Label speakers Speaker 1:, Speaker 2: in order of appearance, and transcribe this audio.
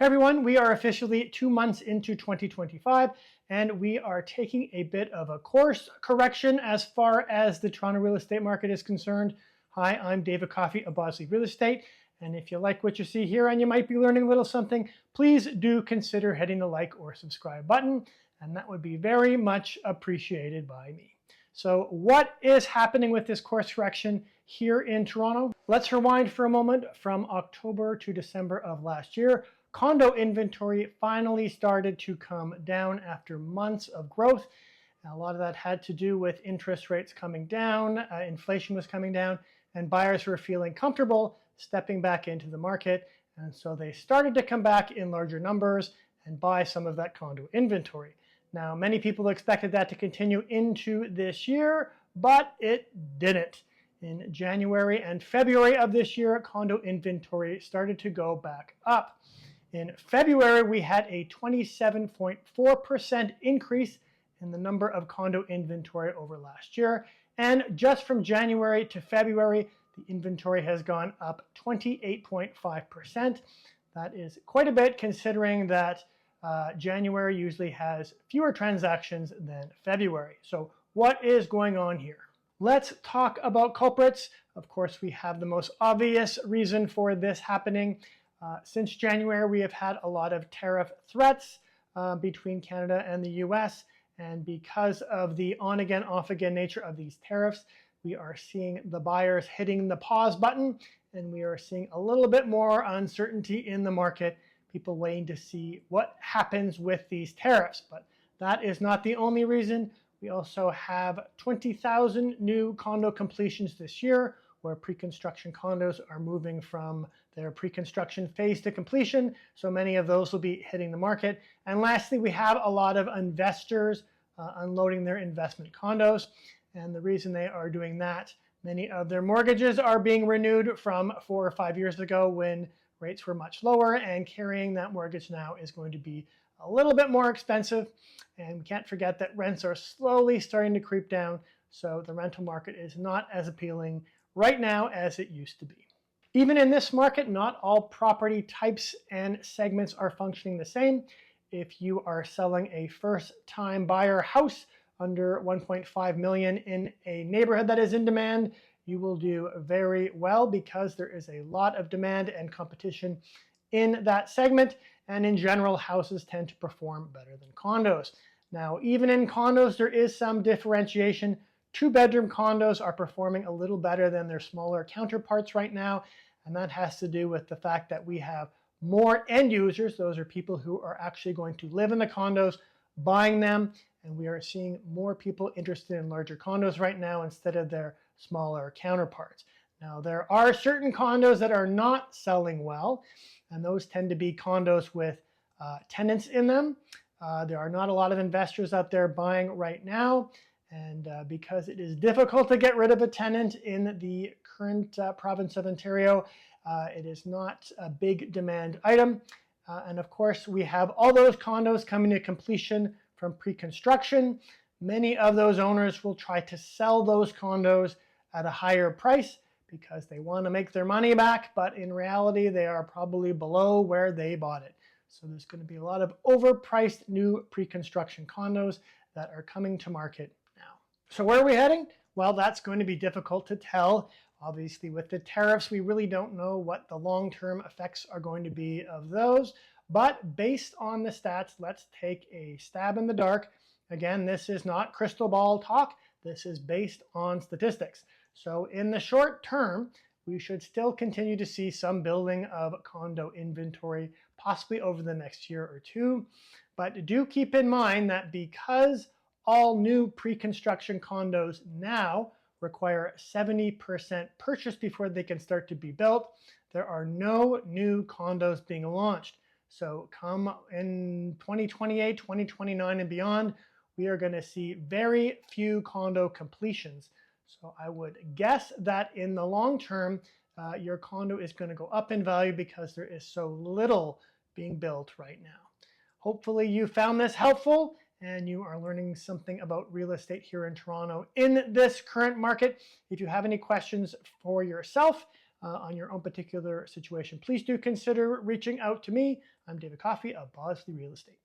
Speaker 1: Hey everyone, we are officially 2 months into 2025 and we are taking a bit of a course correction as far as the Toronto real estate market is concerned. Hi, I'm David Coffey of Bosley Real Estate, and if you like what you see here and you might be learning a little something, please do consider hitting the like or subscribe button, and that would be very much appreciated by me. So what is happening with this course correction here in Toronto? Let's rewind for a moment from October to December of last year. Condo inventory finally started to come down after months of growth. A lot of that had to do with interest rates coming down, inflation was coming down, and buyers were feeling comfortable stepping back into the market. And so they started to come back in larger numbers and buy some of that condo inventory. Now, many people expected that to continue into this year, but it didn't. In January and February of this year, condo inventory started to go back up. In February, we had a 27.4% increase in the number of condo inventory over last year. And just from January to February, the inventory has gone up 28.5%. That is quite a bit considering that January usually has fewer transactions than February. So what is going on here? Let's talk about culprits. Of course, we have the most obvious reason for this happening. Since January, we have had a lot of tariff threats between Canada and the US. And because of the on-again, off-again nature of these tariffs, we are seeing the buyers hitting the pause button, and we are seeing a little bit more uncertainty in the market, people waiting to see what happens with these tariffs. But that is not the only reason. We also have 20,000 new condo completions this year, where pre-construction condos are moving from their pre-construction phase to completion. So many of those will be hitting the market. And lastly, we have a lot of investors unloading their investment condos. And the reason they are doing that, many of their mortgages are being renewed from 4 or 5 years ago when rates were much lower, and carrying that mortgage now is going to be a little bit more expensive. And we can't forget that rents are slowly starting to creep down. So the rental market is not as appealing right now as it used to be. Even in this market, not all property types and segments are functioning the same. If you are selling a first-time buyer house under 1.5 million in a neighborhood that is in demand, you will do very well because there is a lot of demand and competition in that segment. And in general, houses tend to perform better than condos. Now, even in condos, there is some differentiation. 2-bedroom condos are performing a little better than their smaller counterparts right now. And that has to do with the fact that we have more end users. Those are people who are actually going to live in the condos, buying them. And we are seeing more people interested in larger condos right now instead of their smaller counterparts. Now, there are certain condos that are not selling well, and those tend to be condos with tenants in them. There are not a lot of investors out there buying right now. And because it is difficult to get rid of a tenant in the current province of Ontario, it is not a big demand item. And of course, we have all those condos coming to completion from pre-construction. Many of those owners will try to sell those condos at a higher price because they want to make their money back, but in reality, they are probably below where they bought it. So there's going to be a lot of overpriced new pre-construction condos that are coming to market now. So where are we heading? Well, that's going to be difficult to tell. Obviously, with the tariffs, we really don't know what the long-term effects are going to be of those. But based on the stats, let's take a stab in the dark. Again, this is not crystal ball talk. This is based on statistics. So in the short term, we should still continue to see some building of condo inventory, possibly over the next year or two. But do keep in mind that because all new pre-construction condos now require 70% purchase before they can start to be built, there are no new condos being launched. So come in 2028, 2029 and beyond, we are going to see very few condo completions. So I would guess that in the long term, your condo is going to go up in value because there is so little being built right now. Hopefully you found this helpful and you are learning something about real estate here in Toronto in this current market. If you have any questions for yourself, on your own particular situation, please do consider reaching out to me. I'm David Coffey of Bosley Real Estate.